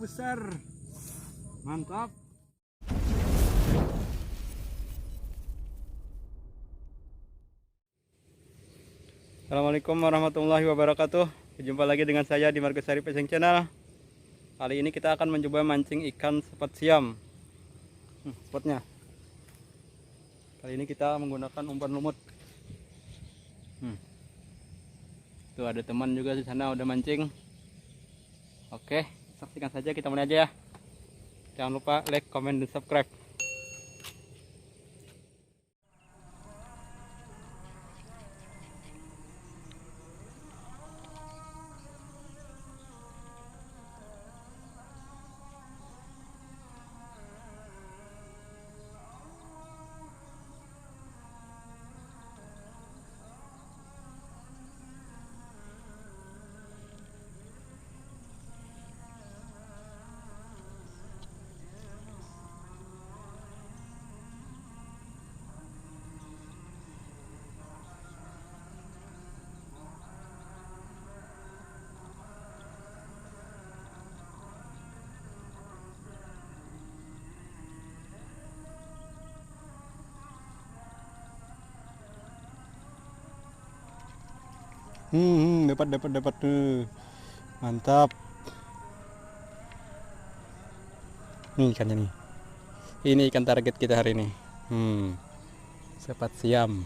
Besar. Mantap. Assalamualaikum warahmatullahi wabarakatuh. Berjumpa lagi dengan saya di Margosari Fishing Channel. Kali ini kita akan mencoba mancing ikan sepat siam. Spotnya. Kali ini kita menggunakan umpan lumut. Tuh ada teman juga di sana udah mancing. Oke, saksikan saja, kita mulai aja ya. Jangan lupa like, comment, dan subscribe. Dapat tuh. Mantap. Nih ikannya nih. Ini ikan target kita hari ini. Sepat siam.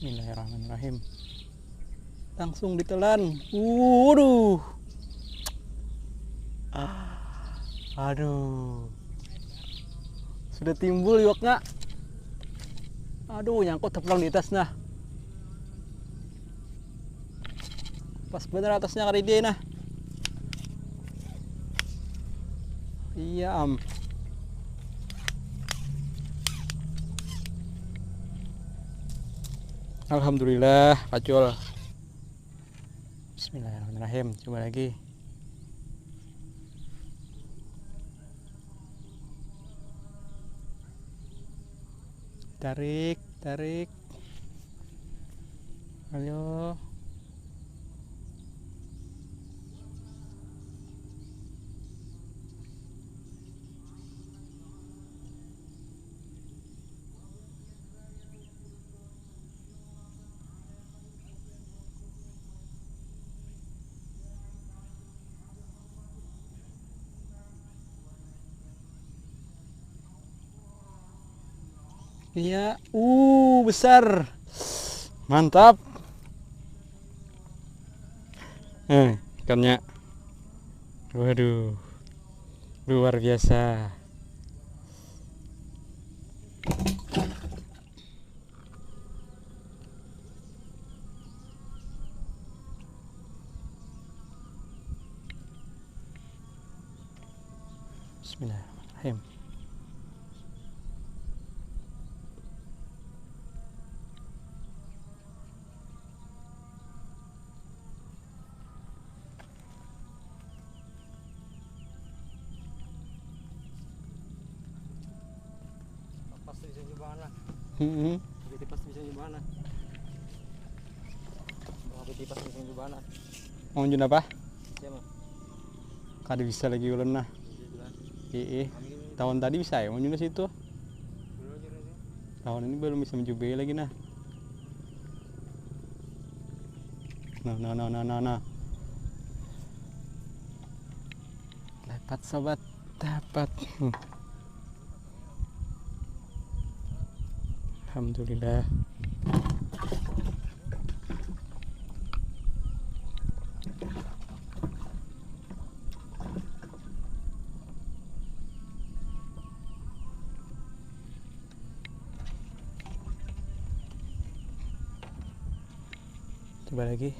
Bismillahirrahmanirrahim. Langsung ditelan. Waduh. Aduh. Sudah timbul iwaknya. Aduh, nyangkut teplang di atas nah. Pas bener atasnya kali dia nah. Iya Alhamdulillah, pacul. Bismillahirrahmanirrahim. Coba lagi. Tarik. Ayo. Iya, besar. Mantap. Ikannya. Waduh. Luar biasa. Bismillahirrahmanirrahim. Pasti bisa gimana? Begitu pasti bisa gimana? Begitu pasti bisa gimana? Mau lanjut apa? Siapa? Kada bisa lagi ulen nah. Tahun tadi bisa ya, mau nyunes situ. Tahun ini belum bisa mencoba lagi nah. Nah. Dapat sobat, dapat. Alhamdulillah. Coba lagi.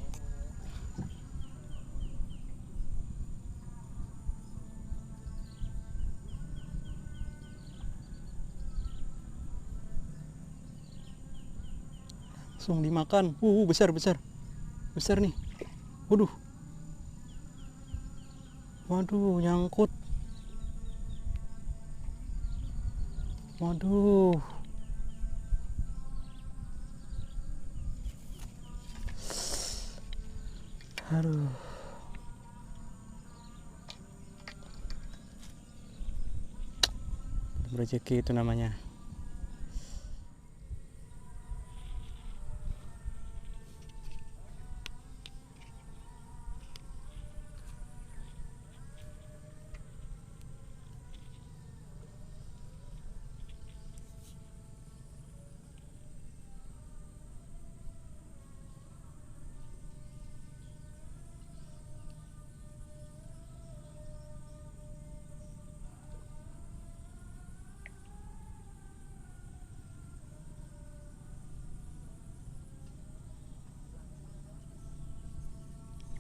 Langsung dimakan. Besar besar. Besar nih. Waduh. Waduh, nyangkut. Waduh. Aduh. Rezeki itu namanya.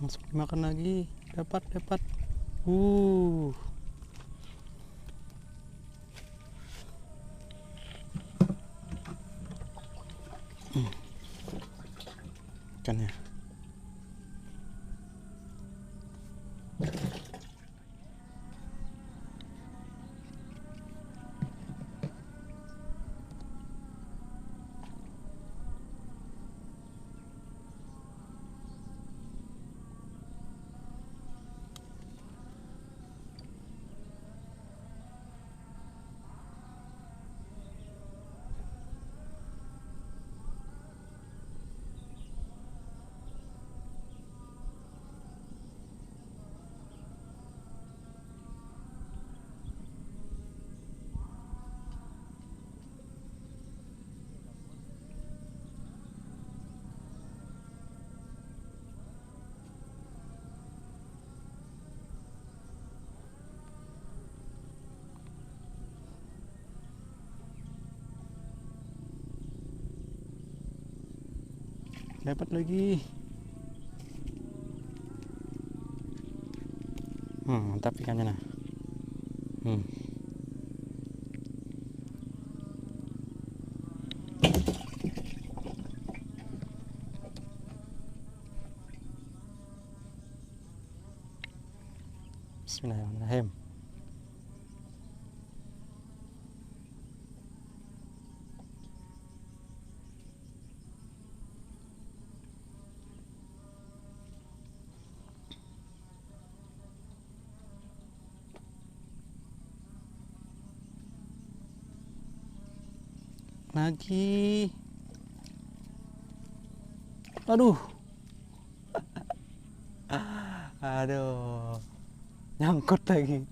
Langsung dimakan lagi. Dapat. Ikannya. Dapat lagi. Mantap ikannya nah. Bismillahirrahmanirrahim. Lagi. Aduh. Aduh. Nyangkut lagi.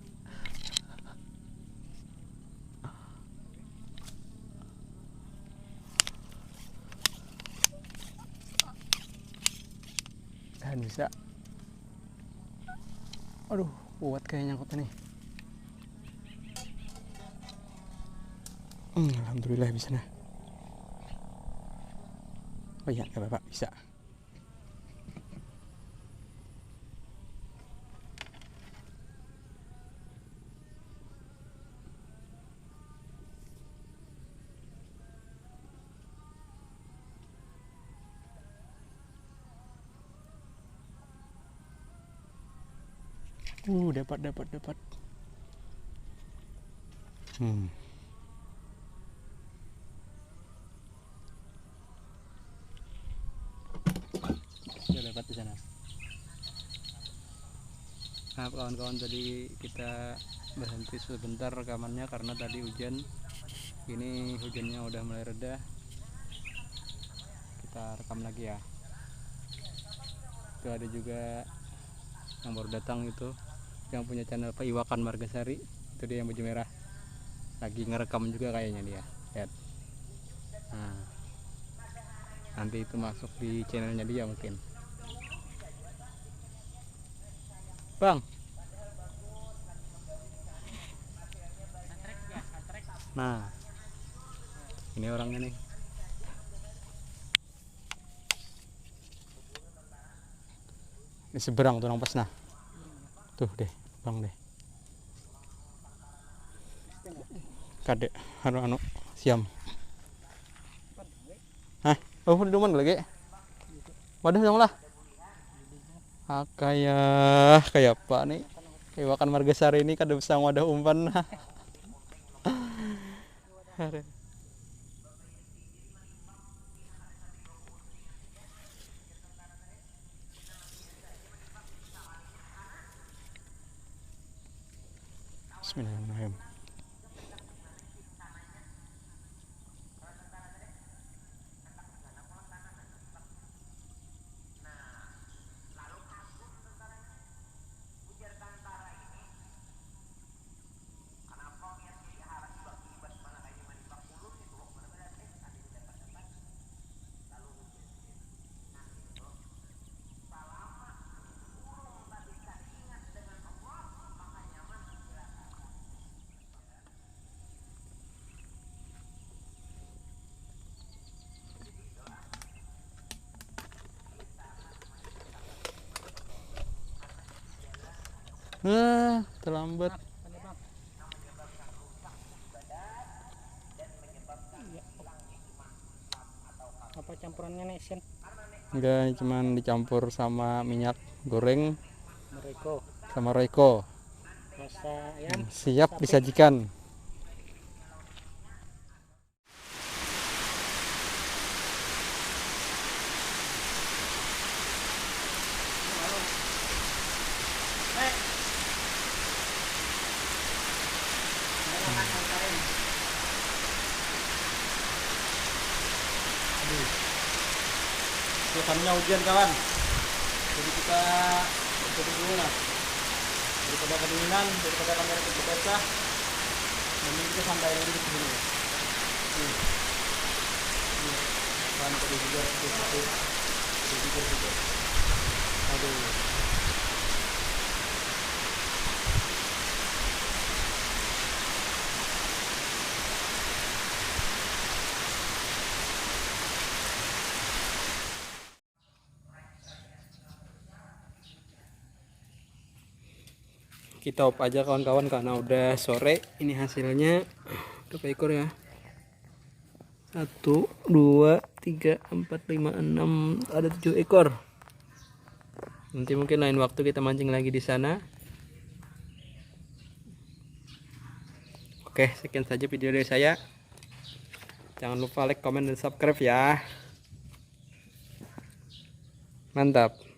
Dan bisa. Aduh, kuat kayak nyangkutnya nih. Alhamdulillah bisa nah. Oh iya, nggak apa-apa, bisa. Dapat. Ya, dapat di sana. Nah, kawan-kawan, tadi kita berhenti sebentar rekamannya karena tadi hujan. Ini hujannya udah mulai reda. Kita rekam lagi ya. Itu ada juga yang baru datang itu, yang punya channel Iwakan Margasari. Itu dia yang baju merah. Lagi ngerekam juga kayaknya dia. Lihat. Nah, nanti itu masuk di channelnya dia mungkin. Bang. Nah, ini orangnya nih. Ini seberang tuh nang pas nah. Tuh deh, bang deh. Kadek anu siam. Hah? Oh, di rumah lagi. Waduh, dong lah. Kayak apa nih? Iwakan Margasari ini kada bisa wadah umpan. Bismillahirrahmanirrahim. Terlambat. Apa campurannya nih Sen? Enggak, cuman dicampur sama minyak goreng Mereka sama Royco. rasa ayam. Siap Sapi. disajikan. Suasananya hujan kawan, jadi kita coba dulu lah, daripada kedinginan, daripada kamera kita pecah, mending kita santai dulu di sini. Bahan tadi juga sedikit. Aduh. Kita op aja kawan-kawan karena udah sore. Ini hasilnya berapa ekor ya? 1, 2, 3, 4, 5, 6, ada 7 ekor. Nanti mungkin lain waktu kita mancing lagi di sana. Oke, sekian saja video dari saya. Jangan lupa like, comment, dan subscribe ya. Mantap.